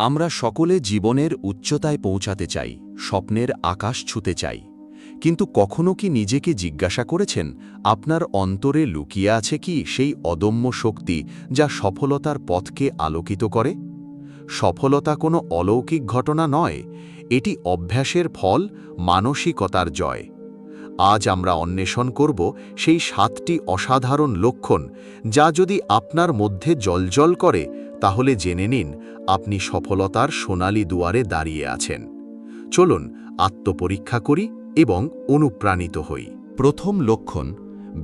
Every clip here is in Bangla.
আমরা সকলে জীবনের উচ্চতায় পৌঁছাতে চাই, স্বপ্নের আকাশ ছুঁতে চাই। কিন্তু কখনো কি নিজেকে জিজ্ঞাসা করেছেন, আপনার অন্তরে লুকিয়ে আছে কি সেই অদম্য শক্তি যা সফলতার পথকে আলোকিত করে? সফলতা কোনো অলৌকিক ঘটনা নয়, এটি অভ্যাসের ফল, মানসিকতার জয়। আজ আমরা অন্বেষণ করব সেই 7টি অসাধারণ লক্ষণ যা যদি আপনার মধ্যে জ্বলজ্বল করে, তাহলে জেনে নিন আপনি সফলতার সোনালি দুয়ারে দাঁড়িয়ে আছেন। চলুন আত্মপরীক্ষা করি এবং অনুপ্রাণিত হই। প্রথম লক্ষণ,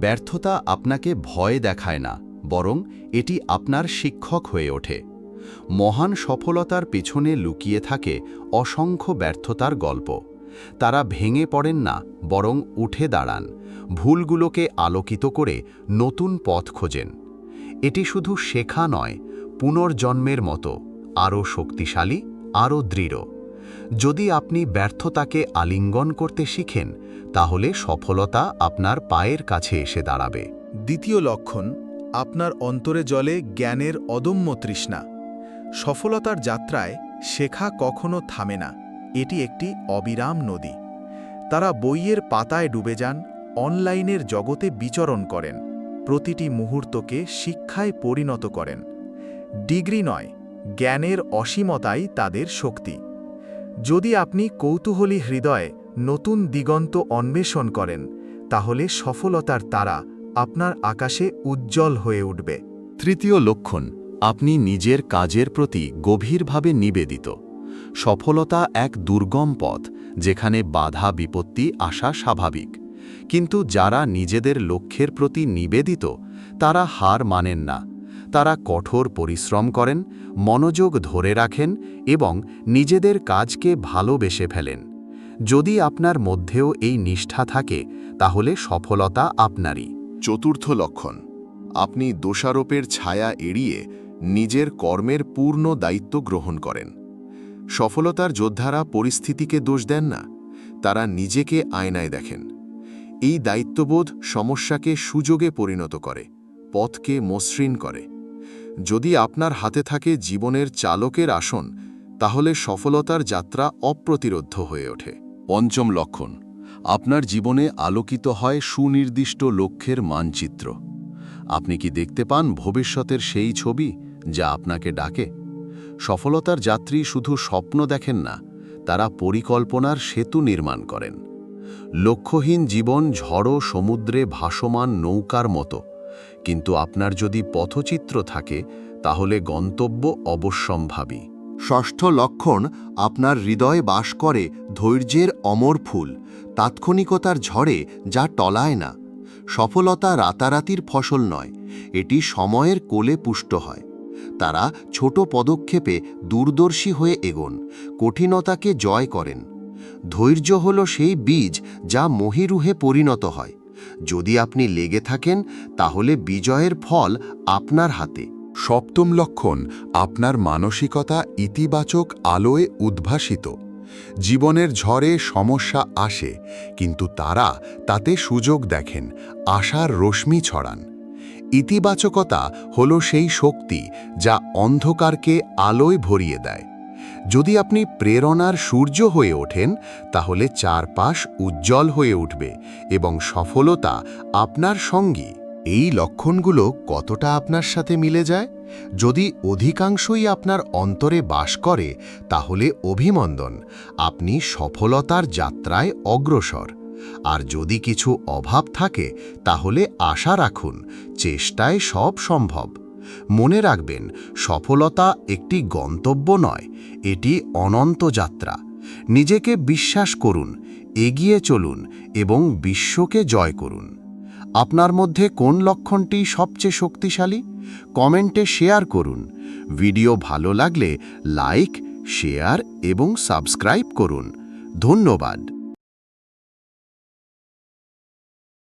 ব্যর্থতা আপনাকে ভয় দেখায় না, বরং এটি আপনার শিক্ষক হয়ে ওঠে। মহান সফলতার পেছনে লুকিয়ে থাকে অসংখ্য ব্যর্থতার গল্প। তারা ভেঙে পড়েন না, বরং উঠে দাঁড়ান, ভুলগুলোকে আলোকিত করে নতুন পথ খোঁজেন। এটি শুধু শেখা নয়, পুনর্জন্মের মতো, আরও শক্তিশালী, আরও দৃঢ়। যদি আপনি ব্যর্থতাকে আলিঙ্গন করতে শিখেন, তাহলে সফলতা আপনার পায়ের কাছে এসে দাঁড়াবে। দ্বিতীয় লক্ষণ, আপনার অন্তরে জ্বলে জ্ঞানের অদম্য তৃষ্ণা। সফলতার যাত্রায় শেখা কখনো থামে না, এটি একটি অবিরাম নদী। তারা বইয়ের পাতায় ডুবে যান, অনলাইনের জগতে বিচরণ করেন, প্রতিটি মুহূর্তকে শিক্ষায় পরিণত করেন। ডিগ্রি নয়, জ্ঞানের অসীমতাই তাদের শক্তি। যদি আপনি কৌতূহলী হৃদয়ে নতুন দিগন্ত অন্বেষণ করেন, তাহলে সফলতার তারা আপনার আকাশে উজ্জ্বল হয়ে উঠবে। তৃতীয় লক্ষণ, আপনি নিজের কাজের প্রতি গভীরভাবে নিবেদিত। সফলতা এক দুর্গম পথ, যেখানে বাধা বিপত্তি আসা স্বাভাবিক। কিন্তু যারা নিজেদের লক্ষ্যের প্রতি নিবেদিত, তারা হার মানেন না। তারা কঠোর পরিশ্রম করেন, মনোযোগ ধরে রাখেন এবং নিজেদের কাজকে ভালোবেসে ফেলেন। যদি আপনার মধ্যেও এই নিষ্ঠা থাকে, তাহলে সফলতা আপনারই। চতুর্থ লক্ষণ, আপনি দোষারোপের ছায়া এড়িয়ে নিজের কর্মের পূর্ণ দায়িত্ব গ্রহণ করেন। সফলতার যোদ্ধারা পরিস্থিতিকে দোষ দেন না, তারা নিজেকে আয়নায় দেখেন। এই দায়িত্ববোধ সমস্যাকে সুযোগে পরিণত করে, পথকে মসৃণ করে। যদি আপনার হাতে থাকে জীবনের চালকের আসন, তাহলে সফলতার যাত্রা অপ্রতিরোধ্য হয়ে ওঠে। পঞ্চম লক্ষণ, আপনার জীবনে আলোকিত হয় সুনির্দিষ্ট লক্ষ্যের মানচিত্র। আপনি কি দেখতে পান ভবিষ্যতের সেই ছবি যা আপনাকে ডাকে? সফলতার যাত্রী শুধু স্বপ্ন দেখেন না, তারা পরিকল্পনার সেতু নির্মাণ করেন। লক্ষ্যহীন জীবন ঝড়ো সমুদ্রে ভাসমান নৌকার মতো, কিন্তু আপনার যদি পথচিত্র থাকে, তাহলে গন্তব্য অবশ্যম্ভাবী। ষষ্ঠ লক্ষণ, আপনার হৃদয়ে বাস করে ধৈর্যের অমর ফুল, তাৎক্ষণিকতার ঝড়ে যা টলায় না। সফলতা রাতারাতির ফসল নয়, এটি সময়ের কোলে পুষ্ট হয়। তারা ছোট পদক্ষেপে দূরদর্শী হয়ে এগোন, কঠিনতাকে জয় করেন। ধৈর্য হল সেই বীজ যা মহীরুহে পরিণত হয়। যদি আপনি লেগে থাকেন, তাহলে বিজয়ের ফল আপনার হাতে। সপ্তম লক্ষণ, আপনার মানসিকতা ইতিবাচক আলোয় উদ্ভাসিত। জীবনের ঝড়ে সমস্যা আসে, কিন্তু তারা তাতে সুযোগ দেখেন, আশার রশ্মি ছড়ান। ইতিবাচকতা হল সেই শক্তি যা অন্ধকারকে আলোয় ভরিয়ে দেয়। যদি আপনি প্রেরণার সূর্য হয়ে ওঠেন, তাহলে চারপাশ উজ্জ্বল হয়ে উঠবে এবং সফলতা আপনার সঙ্গী। এই লক্ষণগুলো কতটা আপনার সাথে মিলে যায়? যদি অধিকাংশই আপনার অন্তরে বাস করে, তাহলে অভিনন্দন, আপনি সফলতার যাত্রায় অগ্রসর। আর যদি কিছু অভাব থাকে, তাহলে আশা রাখুন, চেষ্টায় সব সম্ভব। মনে রাখবেন, সফলতা একটি গন্তব্য নয়, এটি অনন্ত যাত্রা। নিজেকে বিশ্বাস করুন, এগিয়ে চলুন এবং বিশ্বকে জয় করুন। আপনার মধ্যে কোন লক্ষণটি সবচেয়ে শক্তিশালী? কমেন্টে শেয়ার করুন। ভিডিও ভালো লাগলে লাইক, শেয়ার এবং সাবস্ক্রাইব করুন। ধন্যবাদ।